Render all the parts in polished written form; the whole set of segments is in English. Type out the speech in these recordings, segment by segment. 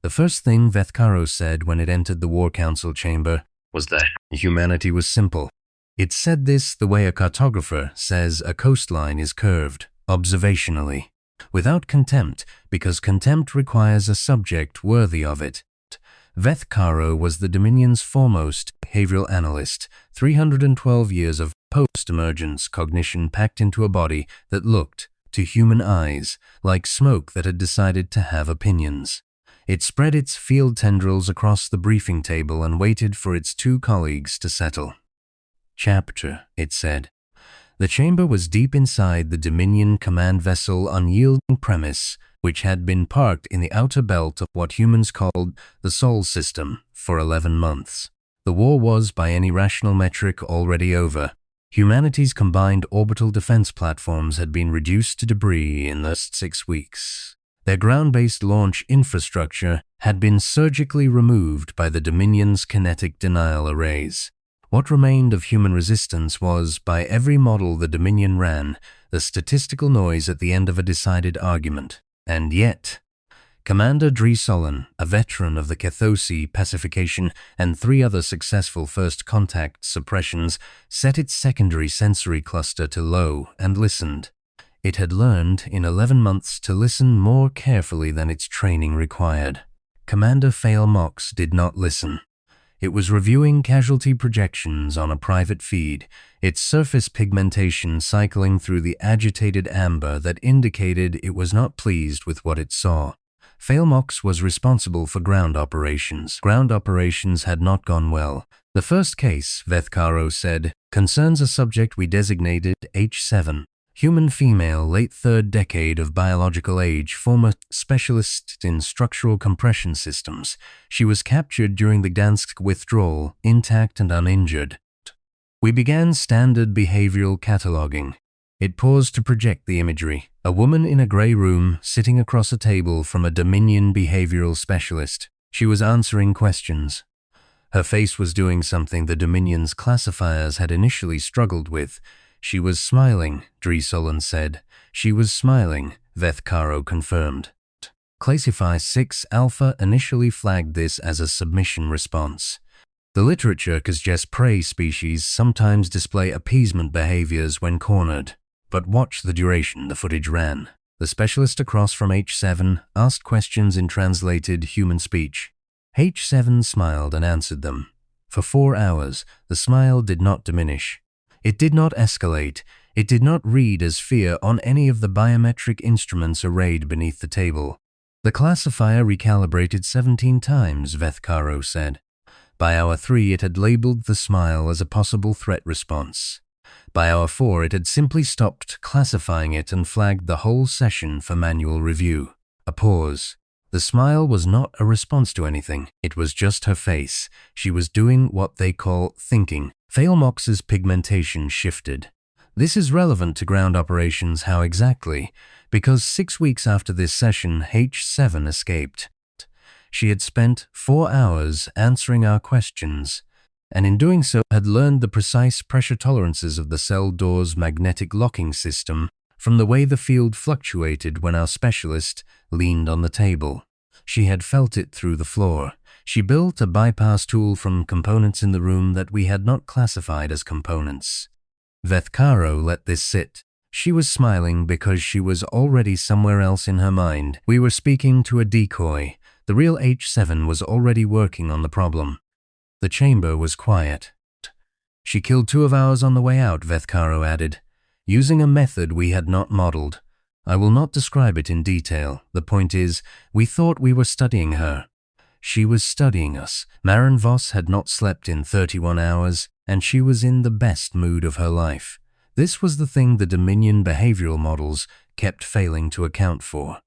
The first thing Vethkaro said when it entered the War Council chamber was that humanity was simple. It said this the way a cartographer says a coastline is curved, observationally, without contempt, because contempt requires a subject worthy of it. Vethkaro was the Dominion's foremost behavioral analyst, 312 years of post-emergence cognition packed into a body that looked, to human eyes, like smoke that had decided to have opinions. It spread its field tendrils across the briefing table and waited for its two colleagues to settle. Chapter, it said. The chamber was deep inside the Dominion command vessel unyielding premise, which had been parked in the outer belt of what humans called the Sol system for 11 months. The war was, by any rational metric, already over. Humanity's combined orbital defense platforms had been reduced to debris in the 6 weeks. Their ground-based launch infrastructure had been surgically removed by the Dominion's kinetic denial arrays. What remained of human resistance was, by every model the Dominion ran, the statistical noise at the end of a decided argument. And yet, Commander Solon, a veteran of the Cathosi pacification and 3 other successful first contact suppressions, set its secondary sensory cluster to low and listened. It had learned in 11 months to listen more carefully than its training required. Commander Mox did not listen. It was reviewing casualty projections on a private feed, its surface pigmentation cycling through the agitated amber that indicated it was not pleased with what it saw. Mox was responsible for ground operations. Ground operations had not gone well. The first case, Vethkaro said, concerns a subject we designated H7. Human female, late 3rd decade of biological age, former specialist in structural compression systems. She was captured during the Gdansk withdrawal, intact and uninjured. We began standard behavioral cataloging. It paused to project the imagery. A woman in a grey room, sitting across a table from a Dominion behavioral specialist. She was answering questions. Her face was doing something the Dominion's classifiers had initially struggled with. She was smiling, Solon said. She was smiling, Vethkaro confirmed. Classify 6 Alpha initially flagged this as a submission response. The literature suggests prey species sometimes display appeasement behaviors when cornered. But watch the duration the footage ran. The specialist across from H7 asked questions in translated human speech. H7 smiled and answered them. For 4 hours, the smile did not diminish. It did not escalate. It did not read as fear on any of the biometric instruments arrayed beneath the table. The classifier recalibrated 17 times, Vethkaro said. By hour 3, it had labeled the smile as a possible threat response. By hour 4, it had simply stopped classifying it and flagged the whole session for manual review. A pause. The smile was not a response to anything. It was just her face. She was doing what they call thinking. Mox's pigmentation shifted. This is relevant to ground operations. How exactly? Because 6 weeks after this session, H7 escaped. She had spent 4 hours answering our questions, and in doing so had learned the precise pressure tolerances of the cell door's magnetic locking system from the way the field fluctuated when our specialist leaned on the table. She had felt it through the floor. She built a bypass tool from components in the room that we had not classified as components. Vethkaro let this sit. She was smiling because she was already somewhere else in her mind. We were speaking to a decoy. The real H7 was already working on the problem. The chamber was quiet. She killed 2 of ours on the way out, Vethkaro added, using a method we had not modeled. I will not describe it in detail. The point is, we thought we were studying her. She was studying us. Maren Voss had not slept in 31 hours, and she was in the best mood of her life. This was the thing the Dominion behavioral models kept failing to account for.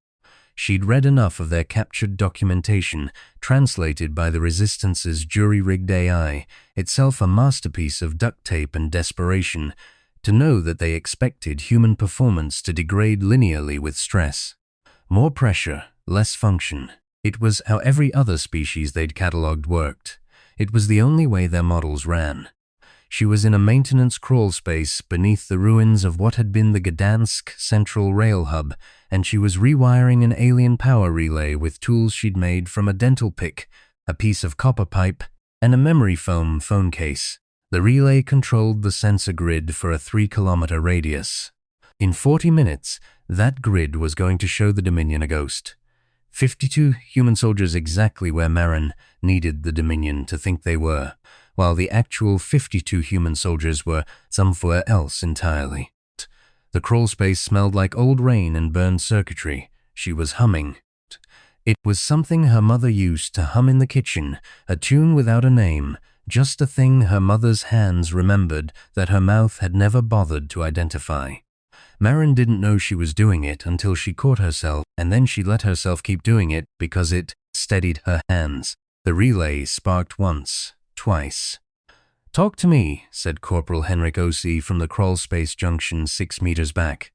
She'd read enough of their captured documentation, translated by the Resistance's jury-rigged AI, itself a masterpiece of duct tape and desperation, to know that they expected human performance to degrade linearly with stress. More pressure, less function. It was how every other species they'd catalogued worked. It was the only way their models ran. She was in a maintenance crawl space beneath the ruins of what had been the Gdansk Central Rail Hub, and she was rewiring an alien power relay with tools she'd made from a dental pick, a piece of copper pipe, and a memory foam phone case. The relay controlled the sensor grid for a 3-kilometer radius. In 40 minutes, that grid was going to show the Dominion a ghost. 52 human soldiers exactly where Marin needed the Dominion to think they were, while the actual 52 human soldiers were somewhere else entirely. The crawl space smelled like old rain and burned circuitry. She was humming. It was something her mother used to hum in the kitchen, a tune without a name, just a thing her mother's hands remembered that her mouth had never bothered to identify. Marin didn't know she was doing it until she caught herself, and then she let herself keep doing it because it steadied her hands. The relay sparked once, twice. "Talk to me," said Corporal Henrik O.C. from the crawl space junction 6 meters back.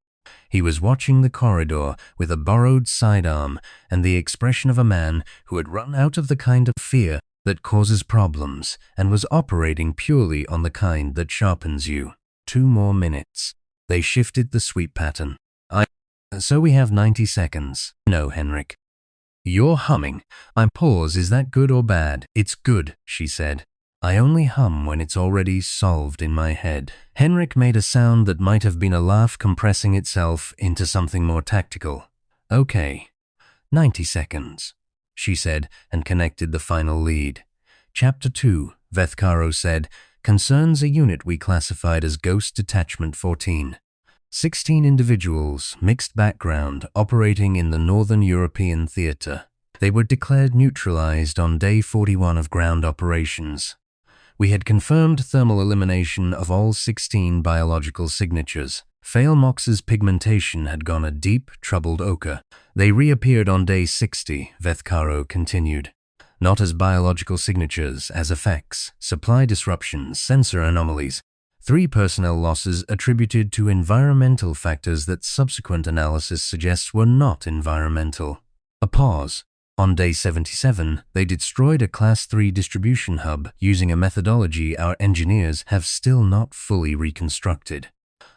He was watching the corridor with a borrowed sidearm and the expression of a man who had run out of the kind of fear that causes problems and was operating purely on the kind that sharpens you. 2 more minutes. They shifted the sweep pattern. So we have 90 seconds. No, Henrik. You're humming. I pause. Is that good or bad? It's good, she said. I only hum when it's already solved in my head. Henrik made a sound that might have been a laugh compressing itself into something more tactical. Okay. 90 seconds, she said, and connected the final lead. Chapter 2, Vethkaro said, concerns a unit we classified as Ghost Detachment 14. 16 individuals, mixed background, operating in the Northern European theater. They were declared neutralized on day 41 of ground operations. We had confirmed thermal elimination of all 16 biological signatures. Phaelmox's pigmentation had gone a deep, troubled ochre. They reappeared on day 60, Vethkaro continued. Not as biological signatures, as effects, supply disruptions, sensor anomalies. 3 personnel losses attributed to environmental factors that subsequent analysis suggests were not environmental. A pause. On day 77, they destroyed a Class 3 distribution hub using a methodology our engineers have still not fully reconstructed.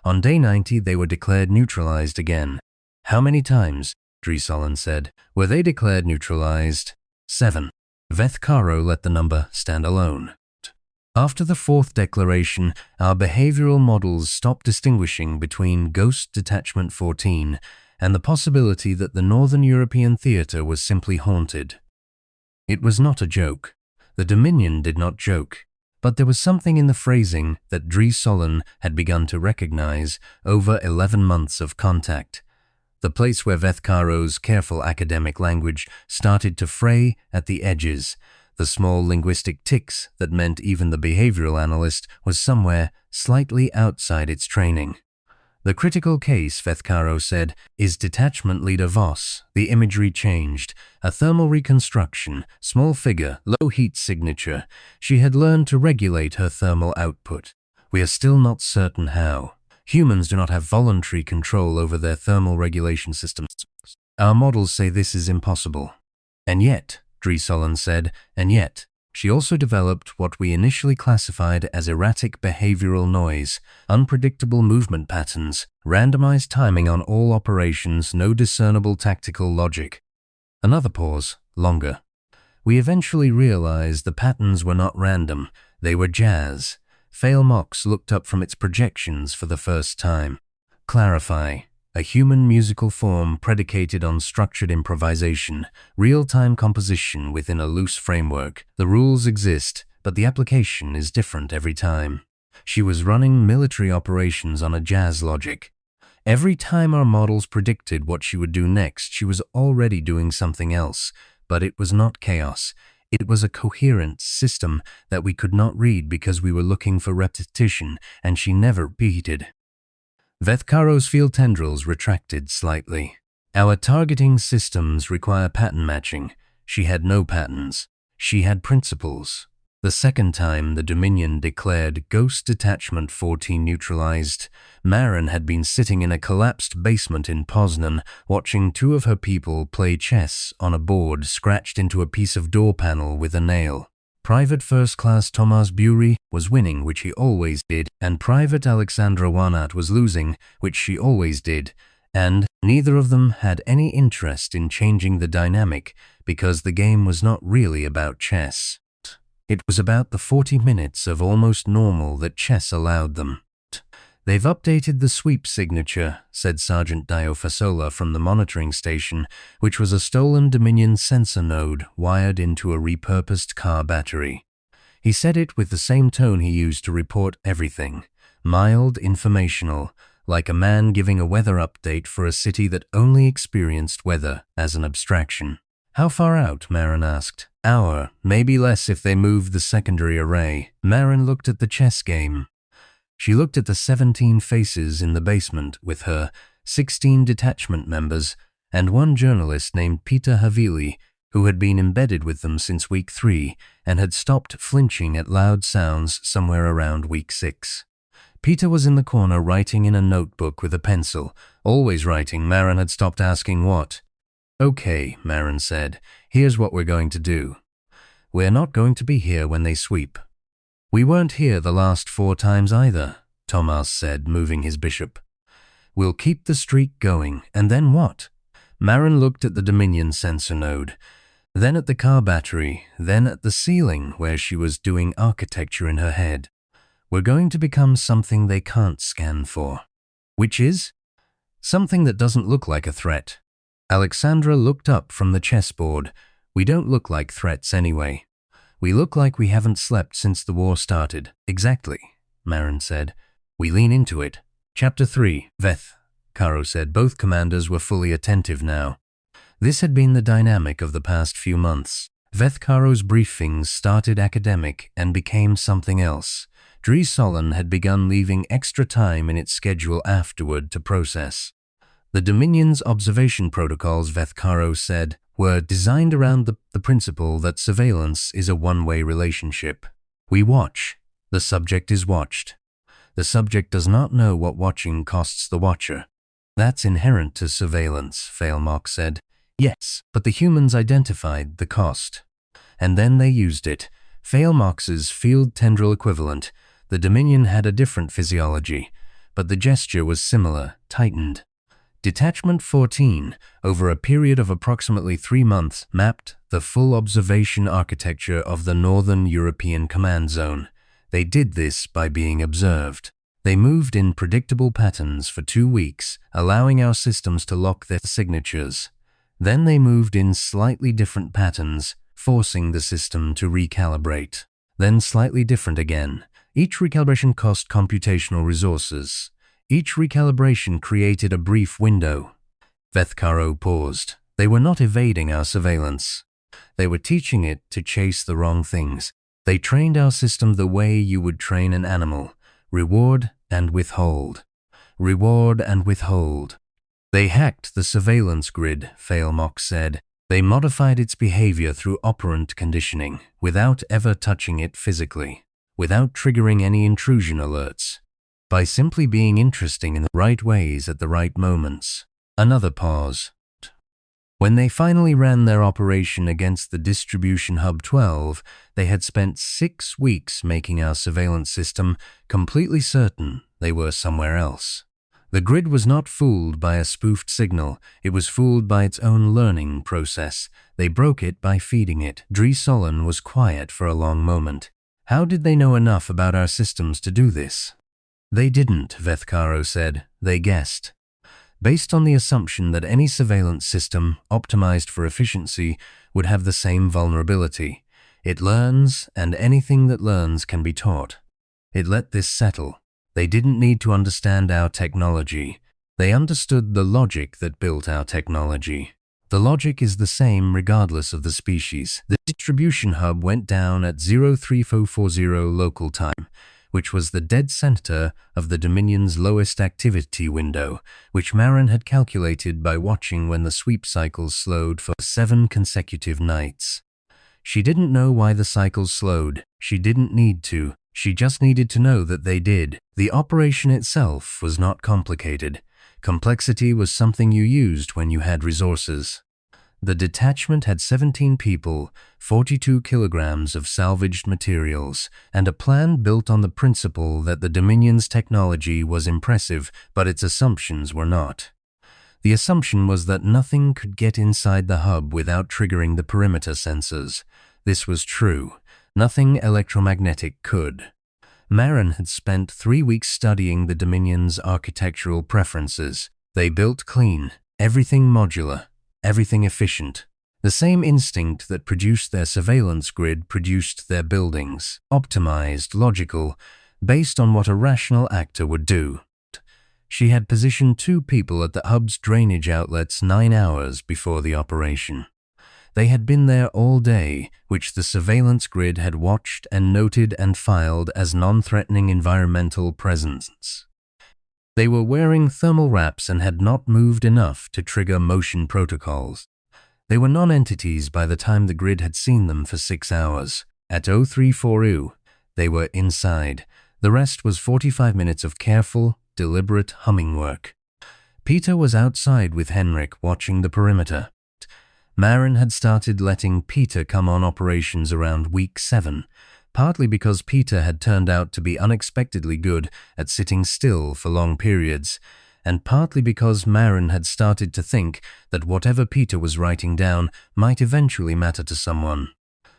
On day 90, they were declared neutralized again. How many times? Dreesolon said. Were they declared neutralized? 7. Vethkaro let the number stand alone. After the 4th declaration, our behavioral models stopped distinguishing between Ghost Detachment 14 and the possibility that the Northern European theater was simply haunted. It was not a joke. The Dominion did not joke. But there was something in the phrasing that Dreesolon had begun to recognize over 11 months of contact. The place where Vethkaro's careful academic language started to fray at the edges, the small linguistic ticks that meant even the behavioral analyst was somewhere slightly outside its training. The critical case, Vethkaro said, is Detachment Leader Voss. The imagery changed. A thermal reconstruction, small figure, low heat signature. She had learned to regulate her thermal output. We are still not certain how. Humans do not have voluntary control over their thermal regulation systems. Our models say this is impossible. And yet, Dreesolon said, and yet, she also developed what we initially classified as erratic behavioral noise, unpredictable movement patterns, randomized timing on all operations, no discernible tactical logic. Another pause, longer. We eventually realized the patterns were not random, they were jazz. Phaelmox looked up from its projections for the first time. Clarify. A human musical form predicated on structured improvisation, real-time composition within a loose framework. The rules exist, but the application is different every time. She was running military operations on a jazz logic. Every time our models predicted what she would do next, she was already doing something else, but it was not chaos. It was a coherent system that we could not read because we were looking for repetition, and she never repeated. Vethkaro's field tendrils retracted slightly. Our targeting systems require pattern matching. She had no patterns. She had principles. The second time the Dominion declared Ghost Detachment 14 neutralized, Marin had been sitting in a collapsed basement in Poznan, watching 2 of her people play chess on a board scratched into a piece of door panel with a nail. Private First Class Thomas Bury was winning, which he always did, and Private Alexandra Wanat was losing, which she always did, and neither of them had any interest in changing the dynamic because the game was not really about chess. It was about the 40 minutes of almost normal that chess allowed them. "They've updated the sweep signature," said Sergeant Dio Fasola from the monitoring station, which was a stolen Dominion sensor node wired into a repurposed car battery. He said it with the same tone he used to report everything, mild, informational, like a man giving a weather update for a city that only experienced weather as an abstraction. "How far out?" Marin asked. "Hour, maybe less if they moved the secondary array." Marin looked at the chess game. She looked at the 17 faces in the basement with her, 16 detachment members, and one journalist named Peter Havili, who had been embedded with them since week 3 and had stopped flinching at loud sounds somewhere around week 6. Peter was in the corner writing in a notebook with a pencil, always writing. Marin had stopped asking what. "Okay," Marin said, "here's what we're going to do. We're not going to be here when they sweep." "We weren't here the last 4 times either," Thomas said, moving his bishop. "We'll keep the streak going, and then what?" Marin looked at the Dominion sensor node, then at the car battery, then at the ceiling where she was doing architecture in her head. "We're going to become something they can't scan for." "Which is?" "Something that doesn't look like a threat." Alexandra looked up from the chessboard. "We don't look like threats anyway. We look like we haven't slept since the war started." "Exactly," Marin said. "We lean into it." Chapter 3, Veth, Caro said. Both commanders were fully attentive now. This had been the dynamic of the past few months. Veth Caro's briefings started academic and became something else. Dri Solon had begun leaving extra time in its schedule afterward to process. The Dominion's observation protocols, Veth Caro said, were designed around the principle that surveillance is a one-way relationship. We watch. The subject is watched. The subject does not know what watching costs the watcher. That's inherent to surveillance, Failmark said. Yes, but the humans identified the cost. And then they used it. Failmark's field tendril equivalent. The Dominion had a different physiology, but the gesture was similar, tightened. Detachment 14, over a period of approximately 3 months, mapped the full observation architecture of the Northern European Command Zone. They did this by being observed. They moved in predictable patterns for 2 weeks, allowing our systems to lock their signatures. Then they moved in slightly different patterns, forcing the system to recalibrate. Then slightly different again. Each recalibration cost computational resources. Each recalibration created a brief window. Veth Caro paused. They were not evading our surveillance. They were teaching it to chase the wrong things. They trained our system the way you would train an animal. Reward and withhold. Reward and withhold. They hacked the surveillance grid, Failmark said. They modified its behavior through operant conditioning, without ever touching it physically, without triggering any intrusion alerts. By simply being interesting in the right ways at the right moments. Another pause. When they finally ran their operation against the Distribution Hub 12, they had spent 6 weeks making our surveillance system completely certain they were somewhere else. The grid was not fooled by a spoofed signal, it was fooled by its own learning process. They broke it by feeding it. Dri Solon was quiet for a long moment. How did they know enough about our systems to do this? They didn't, Veth Caro said. They guessed. Based on the assumption that any surveillance system, optimized for efficiency, would have the same vulnerability. It learns, and anything that learns can be taught. It let this settle. They didn't need to understand our technology. They understood the logic that built our technology. The logic is the same regardless of the species. The distribution hub went down at 03440 local time, which was the dead center of the Dominion's lowest activity window, which Marin had calculated by watching when the sweep cycles slowed for 7 consecutive nights. She didn't know why the cycles slowed. She didn't need to. She just needed to know that they did. The operation itself was not complicated. Complexity was something you used when you had resources. The detachment had 17 people, 42 kilograms of salvaged materials, and a plan built on the principle that the Dominion's technology was impressive, but its assumptions were not. The assumption was that nothing could get inside the hub without triggering the perimeter sensors. This was true. Nothing electromagnetic could. Marin had spent 3 weeks studying the Dominion's architectural preferences. They built clean, everything modular, everything efficient. The same instinct that produced their surveillance grid produced their buildings, optimized, logical, based on what a rational actor would do. She had positioned 2 people at the hub's drainage outlets 9 hours before the operation. They had been there all day, which the surveillance grid had watched and noted and filed as non-threatening environmental presence. They were wearing thermal wraps and had not moved enough to trigger motion protocols. They were non-entities by the time the grid had seen them for 6 hours. At 0340, they were inside. The rest was 45 minutes of careful, deliberate humming work. Peter was outside with Henrik watching the perimeter. Marin had started letting Peter come on operations around week 7, partly because Peter had turned out to be unexpectedly good at sitting still for long periods, and partly because Marin had started to think that whatever Peter was writing down might eventually matter to someone.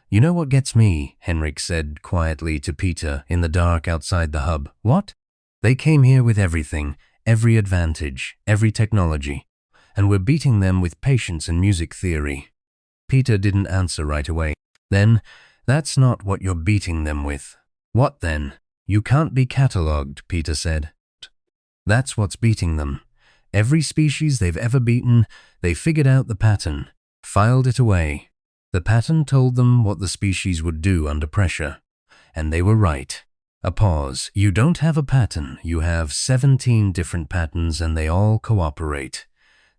"You know what gets me?" Henrik said quietly to Peter in the dark outside the hub. "What?" "They came here with everything, every advantage, every technology. And we're beating them with patience and music theory." Peter didn't answer right away. "Then, that's not what you're beating them with." "What then?" "You can't be catalogued," Peter said. "That's what's beating them. Every species they've ever beaten, they figured out the pattern, filed it away. The pattern told them what the species would do under pressure. And they were right." A pause. "You don't have a pattern. You have 17 different patterns and they all cooperate.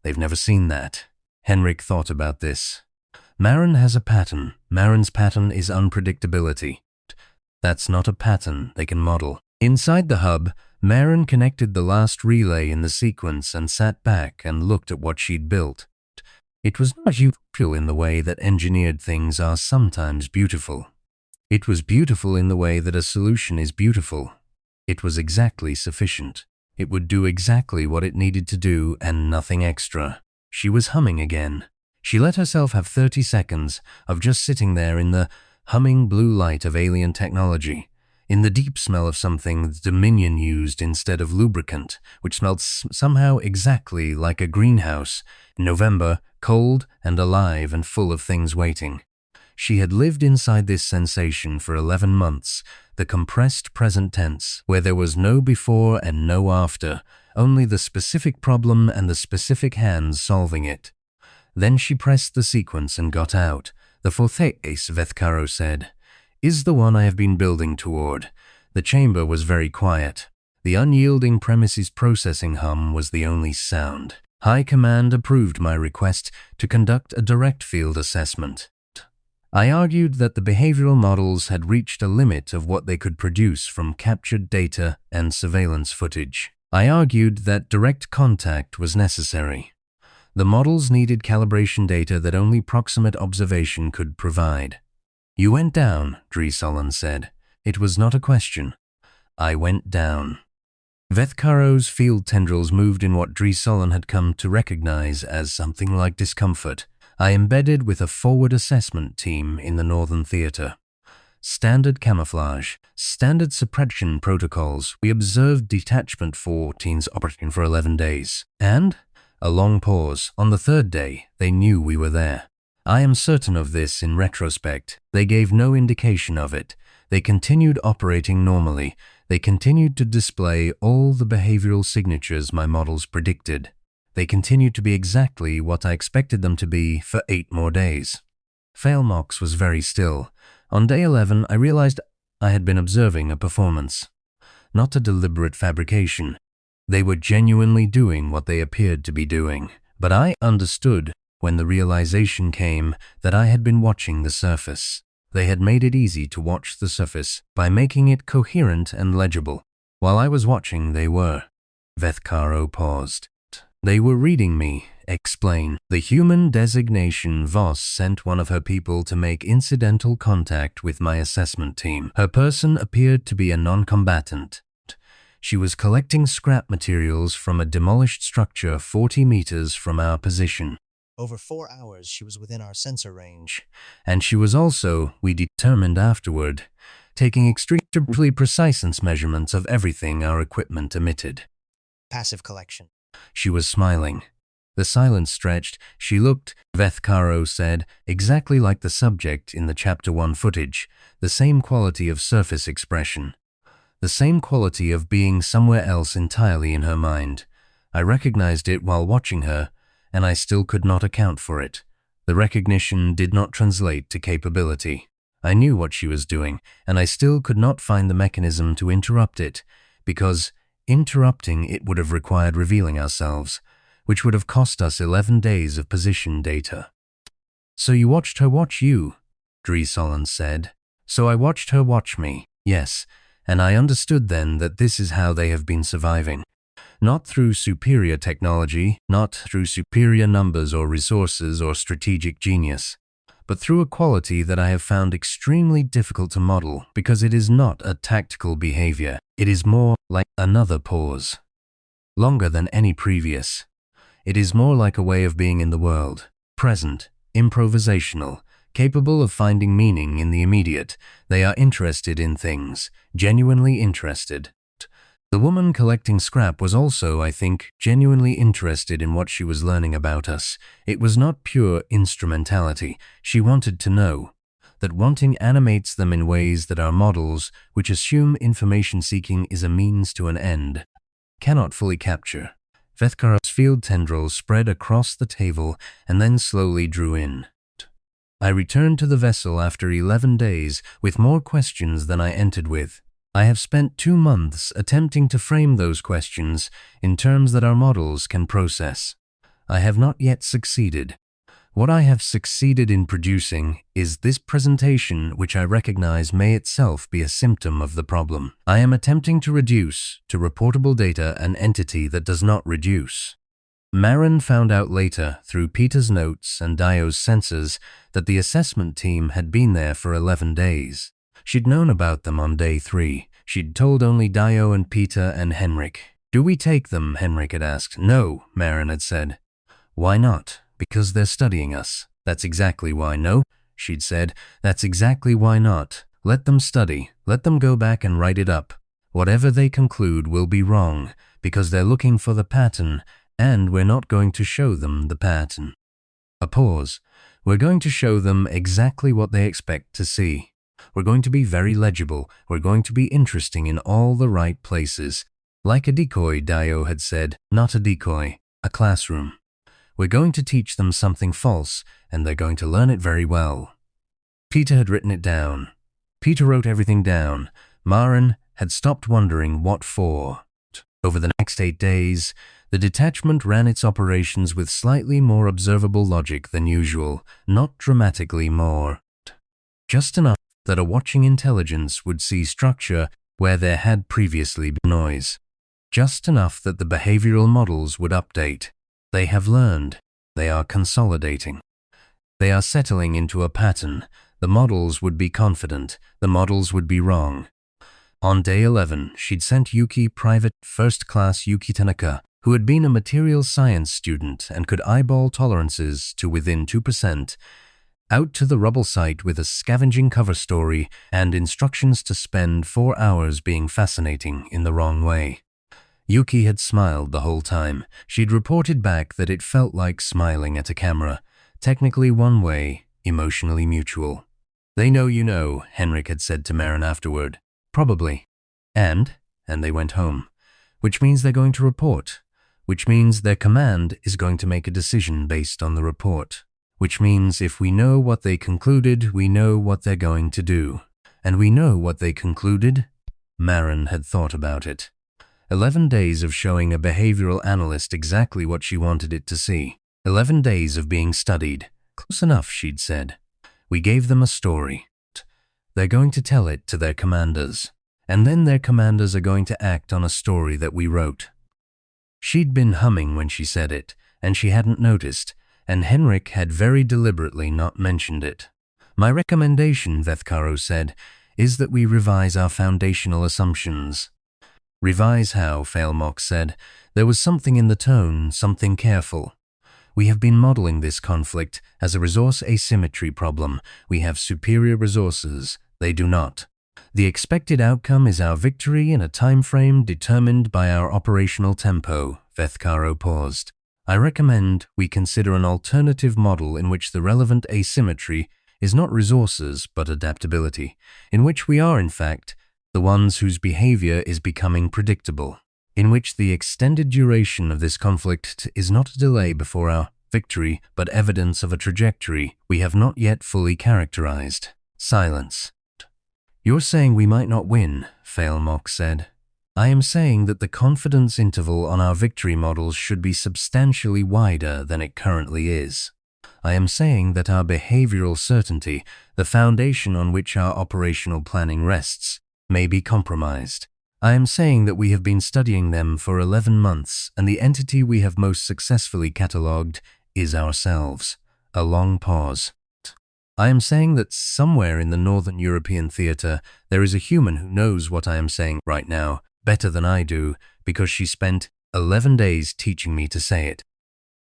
They've never seen that." Henrik thought about this. "Marin has a pattern. Marin's pattern is unpredictability. That's not a pattern they can model." Inside the hub, Marin connected the last relay in the sequence and sat back and looked at what she'd built. It was not beautiful in the way that engineered things are sometimes beautiful. It was beautiful in the way that a solution is beautiful. It was exactly sufficient. It would do exactly what it needed to do and nothing extra. She was humming again. She let herself have 30 seconds of just sitting there in the humming blue light of alien technology, in the deep smell of something the Dominion used instead of lubricant, which smelled somehow exactly like a greenhouse in November, cold and alive and full of things waiting. She had lived inside this sensation for 11 months, the compressed present tense, where there was no before and no after, only the specific problem and the specific hands solving it. Then she pressed the sequence and got out. "The Forthace," Vethcaro said, "is the one I have been building toward." The chamber was very quiet. The unyielding premises processing hum was the only sound. High Command approved my request to conduct a direct field assessment. I argued that the behavioral models had reached a limit of what they could produce from captured data and surveillance footage. I argued that direct contact was necessary. The models needed calibration data that only proximate observation could provide. "You went down," Dreesolon said. It was not a question. I went down. Vethcaro's field tendrils moved in what Dreesolon had come to recognize as something like discomfort. I embedded with a forward assessment team in the Northern Theater. Standard camouflage, standard suppression protocols. We observed detachment 14's operating for 11 days. And? A long pause. On the 3rd day, they knew we were there. I am certain of this in retrospect. They gave no indication of it. They continued operating normally. They continued to display all the behavioral signatures my models predicted. They continued to be exactly what I expected them to be for 8 more days. Failmox was very still. On day 11, I realized I had been observing a performance, not a deliberate fabrication. They were genuinely doing what they appeared to be doing, but I understood when the realization came that I had been watching the surface. They had made it easy to watch the surface by making it coherent and legible. While I was watching, they were. Vethcaro paused. They were reading me. Explain. The human designation Voss sent one of her people to make incidental contact with my assessment team. Her person appeared to be a non-combatant. She was collecting scrap materials from a demolished structure 40 meters from our position. Over 4 hours, she was within our sensor range. And she was also, we determined afterward, taking extremely precise measurements of everything our equipment emitted. Passive collection. She was smiling. The silence stretched. She looked, Vethkaro said, exactly like the subject in the Chapter 1 footage, the same quality of surface expression. The same quality of being somewhere else entirely in her mind. I recognized it while watching her, and I still could not account for it. The recognition did not translate to capability. I knew what she was doing, and I still could not find the mechanism to interrupt it, because interrupting it would have required revealing ourselves, which would have cost us 11 days of position data. So you watched her watch you, Dreesolon said. So I watched her watch me, yes, and I understood then that this is how they have been surviving. Not through superior technology, not through superior numbers or resources or strategic genius, but through a quality that I have found extremely difficult to model because it is not a tactical behavior. It is more like another pause. Longer than any previous. It is more like a way of being in the world, present, improvisational, capable of finding meaning in the immediate. They are interested in things, genuinely interested. The woman collecting scrap was also, I think, genuinely interested in what she was learning about us. It was not pure instrumentality. She wanted to know. That wanting animates them in ways that our models, which assume information seeking is a means to an end, cannot fully capture. Vethkaro's field tendrils spread across the table and then slowly drew in. I returned to the vessel after 11 days with more questions than I entered with. I have spent 2 months attempting to frame those questions in terms that our models can process. I have not yet succeeded. What I have succeeded in producing is this presentation, which I recognize may itself be a symptom of the problem. I am attempting to reduce to reportable data an entity that does not reduce. Marin found out later, through Peter's notes and Dio's sensors, that the assessment team had been there for 11 days. She'd known about them on day 3. She'd told only Dio and Peter and Henrik. "Do we take them?" Henrik had asked. "No," Marin had said. "Why not?" "Because they're studying us." "That's exactly why." "No," she'd said. "That's exactly why not. Let them study. Let them go back and write it up. Whatever they conclude will be wrong, because they're looking for the pattern, and we're not going to show them the pattern." A pause. "We're going to show them exactly what they expect to see. We're going to be very legible. We're going to be interesting in all the right places. Like a decoy," Dio had said. "Not a decoy, a classroom. We're going to teach them something false, and they're going to learn it very well." Peter had written it down. Peter wrote everything down. Marin had stopped wondering what for. Over the next 8 days, the detachment ran its operations with slightly more observable logic than usual, not dramatically more. Just enough that a watching intelligence would see structure where there had previously been noise. Just enough that the behavioral models would update. They have learned. They are consolidating. They are settling into a pattern. The models would be confident. The models would be wrong. On day 11, she'd sent Yuki, Private First Class Yuki Tanaka, who had been a material science student and could eyeball tolerances to within 2%, out to the rubble site with a scavenging cover story and instructions to spend 4 hours being fascinating in the wrong way. Yuki had smiled the whole time. She'd reported back that it felt like smiling at a camera, technically one way, emotionally mutual. "They know you know," Henrik had said to Marin afterward. "Probably. And they went home. Which means they're going to report. Which means their command is going to make a decision based on the report. Which means if we know what they concluded, we know what they're going to do. And we know what they concluded." Marin had thought about it. 11 days of showing a behavioral analyst exactly what she wanted it to see. 11 days of being studied. Close enough, she'd said. We gave them a story. They're going to tell it to their commanders. And then their commanders are going to act on a story that we wrote. She'd been humming when she said it, and she hadn't noticed, and Henrik had very deliberately not mentioned it. My recommendation, Vethkaro said, is that we revise our foundational assumptions. Revise how, Failmok said. There was something in the tone, something careful. We have been modeling this conflict as a resource asymmetry problem. We have superior resources. They do not. The expected outcome is our victory in a time frame determined by our operational tempo. Vethkaro paused. I recommend we consider an alternative model in which the relevant asymmetry is not resources but adaptability, in which we are, in fact, the ones whose behavior is becoming predictable, in which the extended duration of this conflict is not a delay before our victory but evidence of a trajectory we have not yet fully characterized. Silence. You're saying we might not win, Failmok said. I am saying that the confidence interval on our victory models should be substantially wider than it currently is. I am saying that our behavioral certainty, the foundation on which our operational planning rests, may be compromised. I am saying that we have been studying them for 11 months, and the entity we have most successfully catalogued is ourselves. A long pause. I am saying that somewhere in the Northern European theater, there is a human who knows what I am saying right now better than I do, because she spent 11 days teaching me to say it.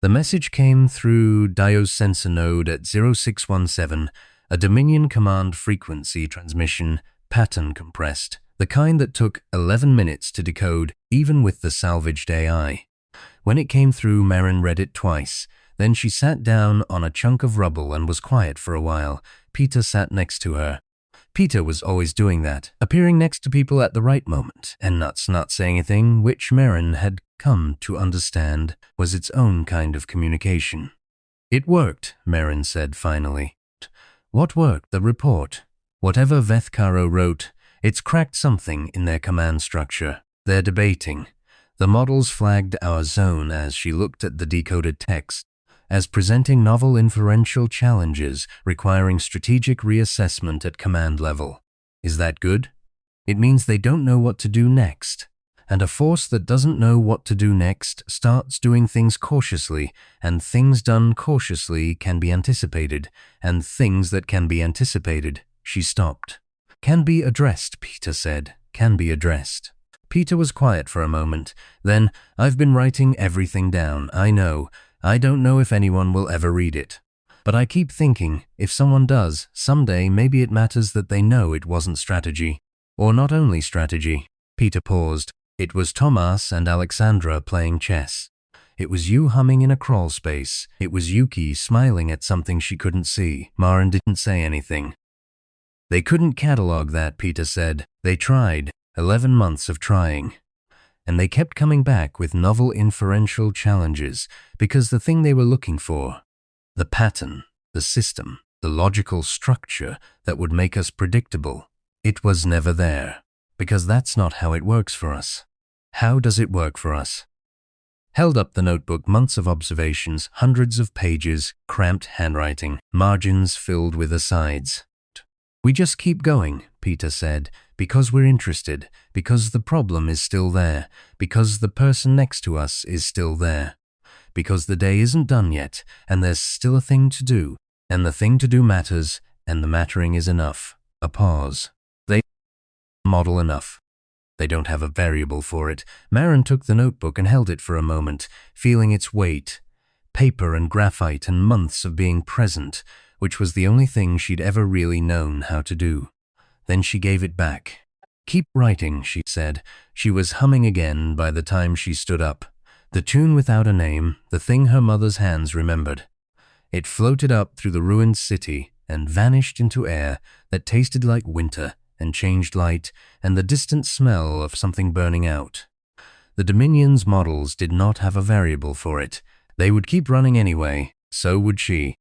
The message came through Dio's sensor node at 0617, a Dominion command frequency transmission, pattern compressed, the kind that took 11 minutes to decode even with the salvaged AI. When it came through, Marin read it twice. Then she sat down on a chunk of rubble and was quiet for a while. Peter sat next to her. Peter was always doing that, appearing next to people at the right moment, and not saying anything, which Marin had come to understand was its own kind of communication. It worked, Marin said finally. What worked? The report. Whatever Vethkaro wrote, it's cracked something in their command structure. They're debating. The models flagged our zone as she looked at the decoded text as presenting novel inferential challenges requiring strategic reassessment at command level. Is that good? It means they don't know what to do next. And a force that doesn't know what to do next starts doing things cautiously, and things done cautiously can be anticipated, and things that can be anticipated, she stopped. Can be addressed, Peter said. Can be addressed. Peter was quiet for a moment. Then, I've been writing everything down. I know. I don't know if anyone will ever read it. But I keep thinking, if someone does, someday maybe it matters that they know it wasn't strategy. Or not only strategy. Peter paused. It was Tomas and Alexandra playing chess. It was you humming in a crawl space. It was Yuki smiling at something she couldn't see. Marin didn't say anything. They couldn't catalog that, Peter said. They tried. 11 months of trying. And they kept coming back with novel inferential challenges because the thing they were looking for, the pattern, the system, the logical structure that would make us predictable, it was never there, because that's not how it works for us. How does it work for us? Held up the notebook, months of observations, hundreds of pages, cramped handwriting, margins filled with asides. We just keep going, Peter said, because we're interested, because the problem is still there, because the person next to us is still there, because the day isn't done yet, and there's still a thing to do, and the thing to do matters, and the mattering is enough. A pause. They model enough. They don't have a variable for it. Marin took the notebook and held it for a moment, feeling its weight. Paper and graphite and months of being present, which was the only thing she'd ever really known how to do. Then she gave it back. Keep writing, she said. She was humming again by the time she stood up. The tune without a name, the thing her mother's hands remembered. It floated up through the ruined city and vanished into air that tasted like winter and changed light and the distant smell of something burning out. The Dominion's models did not have a variable for it. They would keep running anyway. So would she.